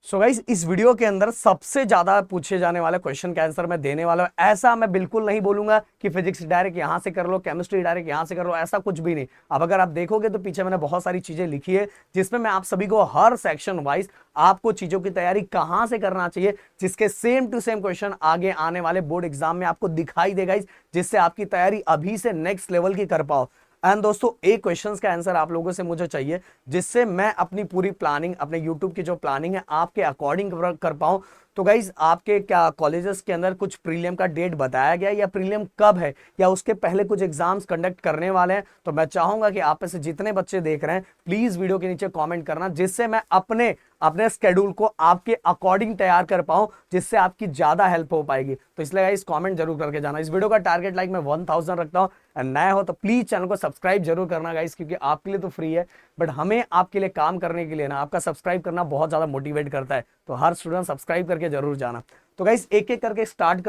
So guys, इस video के अंदर सबसे ज्यादा पूछे जाने वाले क्वेश्चन का आंसर मैं देने वाला हूं। ऐसा मैं बिल्कुल नहीं बोलूंगा कि फिजिक्स डायरेक्ट यहां से कर लो, केमिस्ट्री डायरेक्ट यहां से कर लो, ऐसा कुछ भी नहीं। अब अगर आप देखोगे तो पीछे मैंने बहुत सारी चीजें लिखी है जिसमें मैं आप सभी को हर सेक्शन वाइज आपको चीजों की तैयारी कहां से करना चाहिए, जिसके सेम टू सेम क्वेश्चन आगे आने वाले बोर्ड एग्जाम में आपको दिखाई देगा, जिससे आपकी तैयारी अभी से नेक्स्ट लेवल की कर पाओ। एंड दोस्तों, एक क्वेश्चंस का आंसर आप लोगों से मुझे चाहिए जिससे मैं अपनी पूरी प्लानिंग, अपने यूट्यूब की जो प्लानिंग है आपके अकॉर्डिंग कर पाऊं। तो गाइज, आपके क्या कॉलेजेस के अंदर कुछ प्रीलियम का डेट बताया गया या प्रीलियम कब है, या उसके पहले कुछ एग्जाम्स कंडक्ट करने वाले हैं? तो मैं चाहूंगा कि आप में से जितने बच्चे देख रहे हैं प्लीज वीडियो के नीचे कमेंट करना, जिससे मैं अपने अपने स्केड्यूल को आपके अकॉर्डिंग तैयार कर पाऊं, जिससे आपकी ज्यादा हेल्प हो पाएगी। तो इसलिए गाइस कमेंट जरूर करके जाना। इस वीडियो का टारगेट लाइक मैं 1000 रखता हूं। नया हो तो प्लीज चैनल को सब्सक्राइब जरूर करना गाइस, क्योंकि आपके लिए तो फ्री है, बट हमें आपके लिए काम करने के लिए ना आपका सब्सक्राइब करना बहुत ज्यादा मोटिवेट करता है। तो हर स्टूडेंट सब्सक्राइब करके जरूर जाना। तो गाइस, एक एक करके स्टार्ट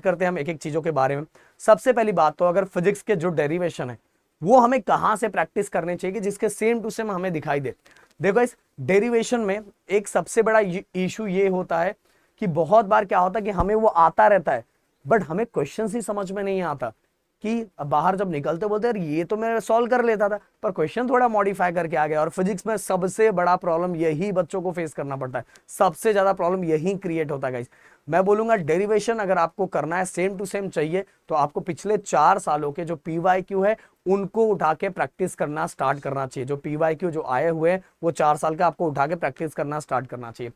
करते हैं हम एक एक चीजों के बारे में। सबसे पहली बात तो अगर फिजिक्स के जो डेरिवेशन है वो हमें कहां से प्रैक्टिस करने चाहिए जिसके सेम टू सेम हमें दिखाई दे। देखो इस डेरिवेशन में एक सबसे बड़ा इशू ये होता है कि बहुत बार क्या होता है कि हमें वो आता रहता है बट हमें क्वेश्चन ही समझ में नहीं आता, कि बाहर जब निकलते बोलते यार ये तो मैं सॉल्व कर लेता था पर क्वेश्चन थोड़ा मॉडिफाई करके आ गया। और फिजिक्स में सबसे बड़ा प्रॉब्लम यही बच्चों को फेस करना पड़ता है, सबसे ज्यादा प्रॉब्लम यही क्रिएट होता है गाइस। मैं बोलूंगा डेरिवेशन अगर आपको करना है सेम टू सेम चाहिए तो आपको पिछले 4 सालों के जो पीवाईक्यू है उनको उठा के प्रैक्टिस करना स्टार्ट करना चाहिए। जो पीवाईक्यू जो आए हुए हैं वो 4 साल का आपको उठा के प्रैक्टिस करना स्टार्ट करना चाहिए।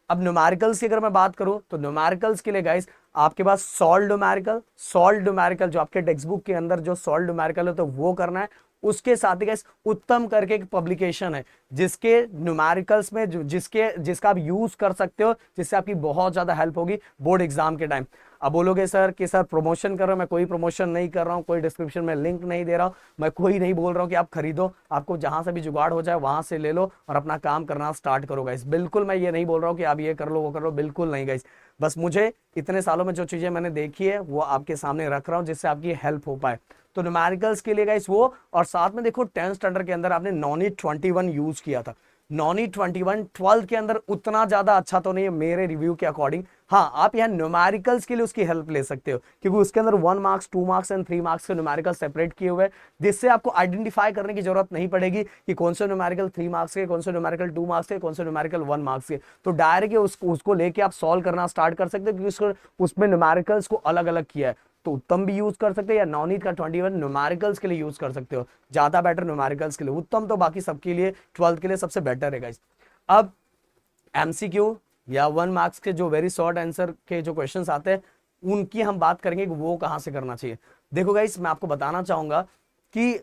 अब न्यूमेरिकल्स की अगर मैं बात करूं तो न्यूमेरिकल्स के लिए गाइस आपके पास सॉल्व न्यूमेरिकल जो आपके टेक्स्ट बुक के अंदर जो सॉल्व न्यूमेरिकल है तो वो करना है। उसके साथ ही गाइस उत्तम करके एक पब्लिकेशन है जिसके न्यूमेरिकल्स में जिसका आप यूज कर सकते हो, जिससे आपकी बहुत ज्यादा हेल्प होगी बोर्ड एग्जाम के टाइम। अब बोलोगे सर कि सर प्रमोशन कर रहा हूं, मैं कोई प्रमोशन नहीं कर रहा हूं, कोई डिस्क्रिप्शन में लिंक नहीं दे रहा हूं, मैं कोई नहीं बोल रहा हूं कि आप खरीदो, आपको जहां से भी जुगाड़ हो जाए वहां से ले लो और अपना काम करना स्टार्ट करो गाइस। बिल्कुल मैं ये नहीं बोल रहा हूं कि आप ये कर लो वो कर लो, बिल्कुल नहीं गाइस। बस मुझे इतने सालों में जो चीजें मैंने देखी है वो आपके सामने रख रहा हूं जिससे आपकी हेल्प हो पाए। तो न्यूमेरिकल्स के लिए गाइस वो, और साथ में देखो 10th स्टैंडर्ड के अंदर आपने नॉनी 21 यूज किया था। नॉनी 21 12th के अंदर उतना ज्यादा अच्छा तो नहीं है मेरे रिव्यू के अकॉर्डिंग। हाँ, आप यहाँ न्यूमेरिकल्स के लिए उसकी हेल्प ले सकते हो क्योंकि उसके अंदर 1 मार्क्स 2 मार्क्स एंड 3 मार्क्स के न्यूमेरिकल सेपरेट किए हुए हैं, जिससे आपको आइडेंटिफाई करने की जरूरत नहीं पड़ेगी कि कौन से न्यूमेरिकल 3 मार्क्स के, कौन से न्यूमेरिकल 2 मार्क्स के, कौन से न्यूमेरिकल 1 मार्क्स के। तो डायरेक्ट उसको लेके आप सॉल्व करना स्टार्ट कर सकते हो क्योंकि उसमें न्यूमेरिकल्स को अलग अलग किया है। तो उत्तम भी यूज कर सकते हो या नॉनीट का 21 न्यूमेरिकल्स के लिए यूज कर सकते हो, ज्यादा बेटर न्यूमेरिकल्स के लिए। उत्तम तो बाकी सबके लिए 12th के लिए सबसे बेटर है गाइस। अब एमसीक्यू या 1 मार्क्स के जो वेरी शॉर्ट आंसर के जो क्वेश्चंस आते हैं उनकी हम बात करेंगे कि वो कहां से करना चाहिए। देखो गाइस, मैं आपको बताना चाहूंगा कि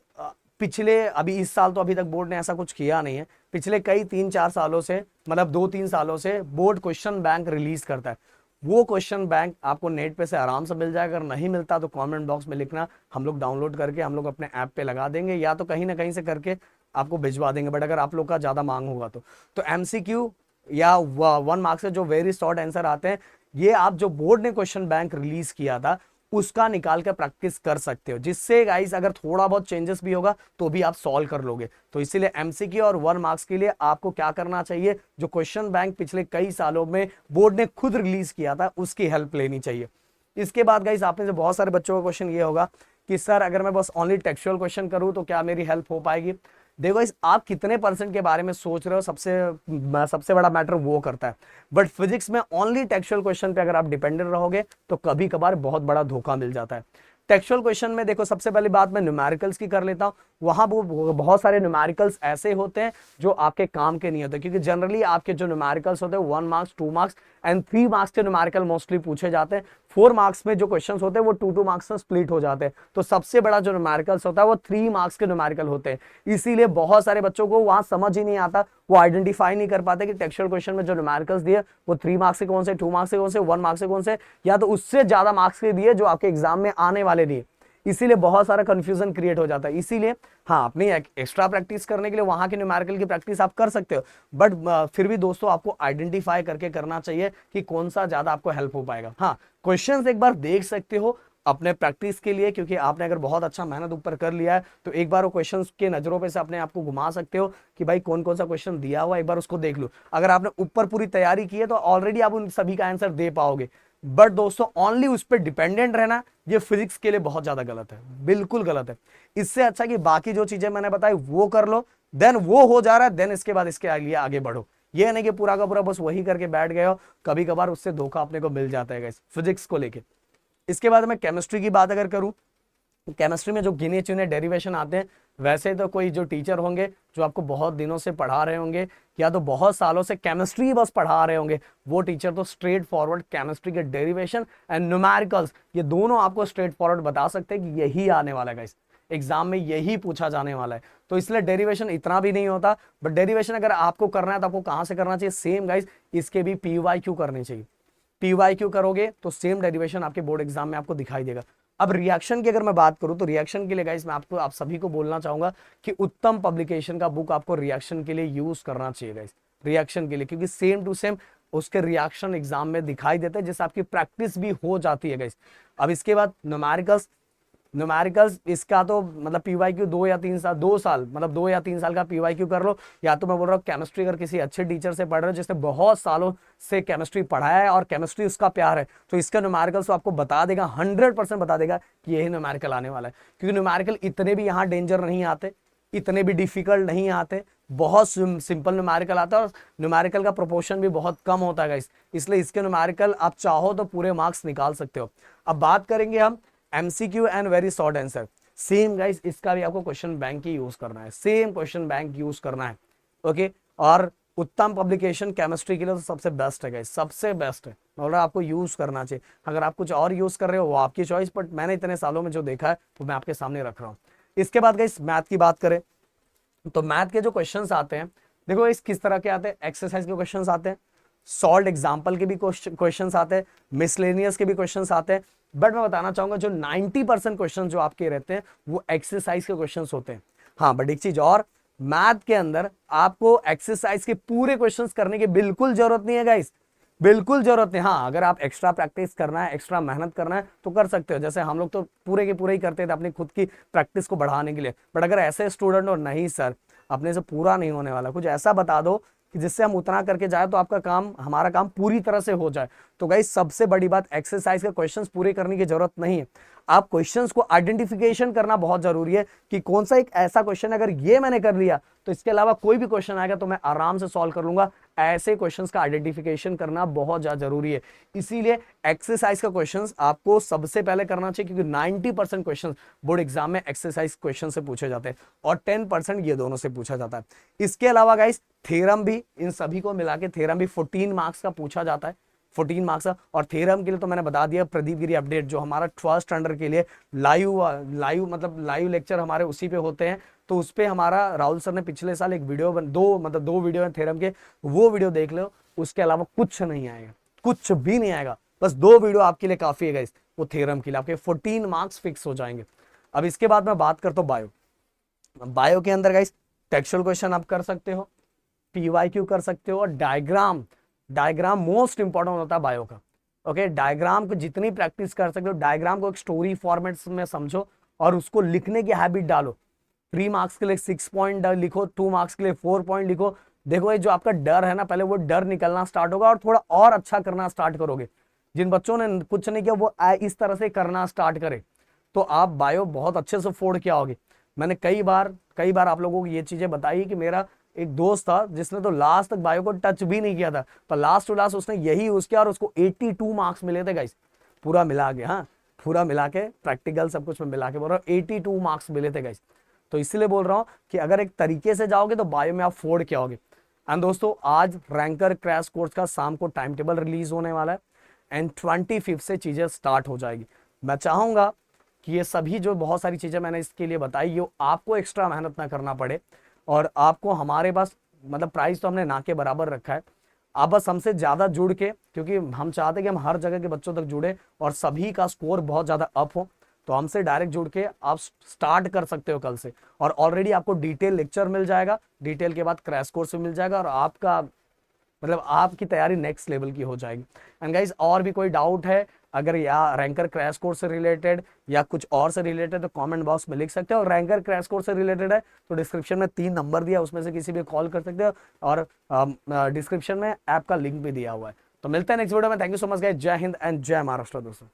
पिछले अभी इस साल तो अभी तक बोर्ड ने ऐसा कुछ किया नहीं है, पिछले कई 3-4 सालों से, मतलब 2-3 सालों से बोर्ड क्वेश्चन बैंक रिलीज करता है। वो क्वेश्चन बैंक आपको नेट पे से आराम से मिल जाएगा, अगर नहीं मिलता तो कमेंट बॉक्स में लिखना, हम लोग डाउनलोड करके हम लोग अपने ऐप पे लगा देंगे या तो कहीं ना कहीं से करके आपको भिजवा देंगे, बट अगर आप लोग का ज्यादा मांग होगा तो एमसीक्यू या 1 मार्क्स से जो वेरी शॉर्ट आंसर आते हैं ये आप जो बोर्ड ने क्वेश्चन बैंक रिलीज किया था उसका निकाल कर प्रैक्टिस कर सकते हो, जिससे गाइस अगर थोड़ा बहुत चेंजेस भी होगा तो भी आप सॉल्व कर लोगे। तो इसीलिए एमसीक्यू और 1 मार्क्स के लिए आपको क्या करना चाहिए, जो क्वेश्चन बैंक पिछले कई सालों में बोर्ड ने खुद रिलीज किया था उसकी हेल्प लेनी चाहिए। इसके बाद गाइस आप में से बहुत सारे बच्चों का क्वेश्चन ये होगा कि सर अगर मैं बस ओनली टेक्सचुअल क्वेश्चन करूं तो क्या मेरी हेल्प हो पाएगी? देखो इस आप कितने परसेंट के बारे में सोच रहे हो सबसे बड़ा मैटर वो करता है। बट फिजिक्स में ओनली टेक्सचुअल क्वेश्चन पे अगर आप डिपेंडेंट रहोगे तो कभी कभार बहुत बड़ा धोखा मिल जाता है। टेक्सचुअल क्वेश्चन में देखो सबसे पहली बात मैं न्यूमेरिकल्स की कर लेता हूं। वहां वो बहुत सारे न्यूमेरिकल्स ऐसे होते हैं जो आपके काम के नहीं होते, क्योंकि जनरली आपके जो न्यूमेरिकल्स होते हैं 1 मार्क्स 2 मार्क्स एंड 3 मार्क्स के न्यूमेरिकल मोस्टली पूछे जाते हैं। 4 मार्क्स में जो क्वेश्चंस होते हैं वो 2 मार्क्स में स्प्लिट हो जाते हैं। तो सबसे बड़ा जो न्यूमेरिकल्स होता है वो 3 मार्क्स के न्यूमेरिकल होते हैं। इसीलिए बहुत सारे बच्चों को वहां समझ ही नहीं आता, वो आइडेंटिफाई नहीं कर पाते कि टेक्सचुअल क्वेश्चन में जो न्यूमेरिकल्स दिए वो 3 मार्क्स से कौन से, 2 मार्क्स से कौन से, 1 मार्क्स से कौन से, या तो उससे ज्यादा मार्क्स के दिए जो आपके एग्जाम में आने वाले दिए। इसीलिए बहुत सारा कंफ्यूजन क्रिएट हो जाता है। इसीलिए हाँ, अपनी एक्स्ट्रा प्रैक्टिस करने के लिए वहां के न्यूमेरिकल की प्रैक्टिस आप कर सकते हो, बट फिर भी दोस्तों आपको आइडेंटिफाई करके करना चाहिए कि कौन सा ज्यादा आपको हेल्प हो पाएगा। हाँ, क्वेश्चंस एक बार देख सकते हो, अपने प्रैक्टिस के लिए, क्योंकि आपने अगर बहुत अच्छा मेहनत ऊपर कर लिया है तो एक बार वो क्वेश्चन के नजरों पे से अपने आप को घुमा सकते हो कि भाई कौन कौन सा क्वेश्चन दिया हुआ, एक बार उसको देख लो। अगर आपने ऊपर पूरी तैयारी की है तो ऑलरेडी आप उन सभी का आंसर दे पाओगे। बट दोस्तों ओनली उस पर डिपेंडेंट रहना ये फिजिक्स के लिए बहुत ज्यादा गलत है, बिल्कुल गलत है। इससे अच्छा कि बाकी जो चीजें मैंने बताई वो कर लो, देन वो हो जा रहा है, देन इसके बाद इसके लिए आगे बढ़ो। ये नहीं कि पूरा का पूरा बस वही करके बैठ गए हो, कभी कभार उससे धोखा अपने को मिल जाता है गाइस फिजिक्स को लेके। इसके बाद मैं केमिस्ट्री की बात अगर करूं, केमिस्ट्री में जो गिने चुने डेरिवेशन आते हैं, वैसे तो कोई जो टीचर होंगे जो आपको बहुत दिनों से पढ़ा रहे होंगे या तो बहुत सालों से केमिस्ट्री बस पढ़ा रहे होंगे, वो टीचर तो स्ट्रेट फॉरवर्ड केमिस्ट्री के डेरिवेशन एंड न्यूमेरिकल्स ये दोनों आपको स्ट्रेट फॉरवर्ड बता सकते हैं कि यही आने वाला है गाइस, एग्जाम में यही पूछा जाने वाला है। तो इसलिए डेरिवेशन इतना भी नहीं होता, बट डेरिवेशन अगर आपको करना है तो आपको कहां से करना चाहिए, सेम गाइस इसके भी PYQ करनी चाहिए। PYQ करोगे तो सेम डेरिवेशन आपके बोर्ड एग्जाम में आपको दिखाई देगा। अब रिएक्शन की अगर मैं बात करूं तो रिएक्शन के लिए गाइस मैं आपको आप सभी को बोलना चाहूंगा कि उत्तम पब्लिकेशन का बुक आपको रिएक्शन के लिए यूज करना चाहिए गाइस, रिएक्शन के लिए, क्योंकि सेम टू सेम उसके रिएक्शन एग्जाम में दिखाई देते हैं जिससे आपकी प्रैक्टिस भी हो जाती है गाइस। अब इसके बाद न्यूमेरिकल्स, न्यूमेरिकल्स इसका तो मतलब PYQ 2 या 3 साल, 2 साल मतलब 2 या 3 साल का PYQ कर लो, या तो मैं बोल रहा हूँ केमिस्ट्री अगर किसी अच्छे टीचर से पढ़ रहे हो जिसने बहुत सालों से केमिस्ट्री पढ़ाया है और केमिस्ट्री उसका प्यार है, तो इसका न्यूमेरिकल्स तो आपको बता देगा, 100% बता देगा कि यही न्यूमेरिकल आने वाला है। क्योंकि न्यूमेरिकल इतने भी यहाँ डेंजर नहीं आते, इतने भी डिफिकल्ट नहीं आते, बहुत सिंपल न्यूमेरिकल आता है और न्यूमेरिकल का प्रोपोर्शन भी बहुत कम होता है गाइस, इसलिए इसके न्यूमेरिकल आप चाहो तो पूरे मार्क्स निकाल सकते हो। अब बात करेंगे हम MCQ and very short answer. Same guys इसका भी आपको क्वेश्चन बैंक ही यूज करना है, सेम क्वेश्चन बैंक यूज करना है, ओके। और उत्तम पब्लिकेशन केमिस्ट्री के लिए तो सबसे बेस्ट है गाइस, सबसे बेस्ट है, और आपको यूज करना चाहिए। अगर आप कुछ और यूज कर रहे हो वो आपकी चॉइस, बट मैंने इतने सालों में जो देखा है वो मैं आपके सामने रख रहा हूँ। इसके बाद गाइस मैथ की बात करें तो मैथ के जो क्वेश्चंस आते हैं, देखो इस किस तरह के आते हैं, एक्सरसाइज के क्वेश्चंस आते हैं, सॉल्व एग्जाम्पल के भी क्वेश्चंस आते हैं, मिसलेनियस के भी क्वेश्चंस आते हैं। बट मैं बताना चाहूंगा जो 90% क्वेश्चन जो आपके रहते हैं वो एक्सरसाइज के क्वेश्चंस होते हैं। हाँ बट एक चीज और, मैथ के अंदर आपको एक्सरसाइज के पूरे क्वेश्चंस करने की बिल्कुल जरूरत नहीं है गाइस, बिल्कुल जरूरत नहीं। हाँ अगर आप एक्स्ट्रा प्रैक्टिस करना है, एक्स्ट्रा मेहनत करना है तो कर सकते हो, जैसे हम लोग तो पूरे के पूरे ही करते थे अपनी खुद की प्रैक्टिस को बढ़ाने के लिए। बट अगर ऐसे स्टूडेंट हो, नहीं सर अपने से पूरा नहीं होने वाला, कुछ ऐसा बता दो कि जिससे हम उतना करके जाए तो आपका काम, हमारा काम पूरी तरह से हो जाए। तो गाइस सबसे बड़ी बात, एक्सरसाइज के क्वेश्चंस पूरे करने की जरूरत नहीं है, आप क्वेश्चंस को आइडेंटिफिकेशन करना बहुत जरूरी है कि कौन सा एक ऐसा क्वेश्चन अगर ये मैंने कर लिया तो इसके अलावा कोई भी क्वेश्चन आएगा तो मैं आराम से सॉल्व कर लूंगा। ऐसे क्वेश्चंस का आइडेंटिफिकेशन करना बहुत ज्यादा जरूरी है, इसीलिए एक्सरसाइज का क्वेश्चंस आपको सबसे पहले करना चाहिए, क्योंकि 90% क्वेश्चंस बोर्ड एग्जाम में एक्सरसाइज क्वेश्चन से पूछे जाते हैं और 10% ये दोनों से पूछा जाता है। इसके अलावा गाइस थ्योरम भी, इन सभी को मिला के थ्योरम भी 14 मार्क्स का पूछा जाता है, 14 मार्क्स का। और थ्योरम के लिए तो मैंने बता दिया प्रदीप गिरी अपडेट जो हमारा फर्स्ट स्टैंडर्ड के लिए लाइव लेक्चर हमारे उसी पे होते हैं, तो उस पे हमारा राहुल सर ने पिछले साल एक वीडियो दो वीडियो है थ्योरम के, वो वीडियो देख लो। उसके अलावा कुछ नहीं आएगा, कुछ भी नहीं आएगा, बस 2 वीडियो आपके लिए काफी है गाइस, वो थ्योरम के लिए आपके 14 मार्क्स फिक्स हो जाएंगे। अब इसके बाद मैं बात करता हूँ बायो। बायो के अंदर गाइस टेक्सचुअल क्वेश्चन आप कर सकते हो, PYQ कर सकते हो, और डायग्राम, डायग्राम मोस्ट इंपॉर्टेंट होता है बायो का, ओके। डायग्राम को जितनी प्रैक्टिस कर सकते हो, डायग्राम को एक स्टोरी फॉर्मेट में समझो और उसको लिखने की हैबिट डालो। 3 मार्क्स के लिए 6 पॉइंट लिखो, 2 मार्क्स के लिए 4 पॉइंट लिखो। देखो ये जो आपका डर है ना, पहले वो डर निकलना स्टार्ट होगा और थोड़ा और अच्छा करना स्टार्ट करोगे। जिन बच्चों ने कुछ नहीं किया वो इस तरह से करना स्टार्ट करे तो आप बायो बहुत अच्छे से फोड़ के आओगे। मैंने कई बार आप लोगों को ये चीजें बताई कि मेरा एक दोस्त था जिसने तो लास्ट तक बायो को टच भी नहीं किया था, पर लास्ट टू लास्ट उसने यही यूज किया और उसको 82 मार्क्स मिले थे गाइस, पूरा मिला के। हाँ पूरा मिला के, प्रैक्टिकल सब कुछ में मिला के बोल रहा हूँ 82 मार्क्स मिले थे गाइस। तो इसलिए बोल रहा हूँ कि अगर एक तरीके से जाओगे तो बायो में आप फोड़ के आओगे। एंड दोस्तों आज रैंकर क्रैश कोर्स का शाम को टाइम टेबल रिलीज होने वाला है एंड 25 से चीजें स्टार्ट हो जाएगी। मैं चाहूंगा कि ये सभी जो बहुत सारी चीजें मैंने इसके लिए बताई, ये आपको एक्स्ट्रा मेहनत ना करना पड़े और आपको हमारे पास मतलब प्राइस तो हमने ना के बराबर रखा है, आप बस हमसे ज्यादा जुड़ के, क्योंकि हम चाहते हैं कि हम हर जगह के बच्चों तक जुड़े और सभी का स्कोर बहुत ज्यादा अप हो, तो हमसे डायरेक्ट जुड़ के आप स्टार्ट कर सकते हो कल से। और ऑलरेडी आपको डिटेल लेक्चर मिल जाएगा, डिटेल के बाद क्रैश कोर्स भी मिल जाएगा और आपका मतलब आपकी तैयारी नेक्स्ट लेवल की हो जाएगी। एंड गाइस और भी कोई डाउट है अगर या रैंकर क्रैश कोर्स से रिलेटेड या कुछ और से रिलेटेड तो कमेंट बॉक्स में लिख सकते हो। और रैंकर क्रैश कोर्स से रिलेटेड है तो डिस्क्रिप्शन में 3 नंबर दिया, उसमें से किसी भी कॉल कर सकते हो, और डिस्क्रिप्शन में ऐप का लिंक भी दिया हुआ है। तो मिलते हैं नेक्स्ट वीडियो में। Thank you so much guys. जय हिंद एंड जय महाराष्ट्र दोस्तों।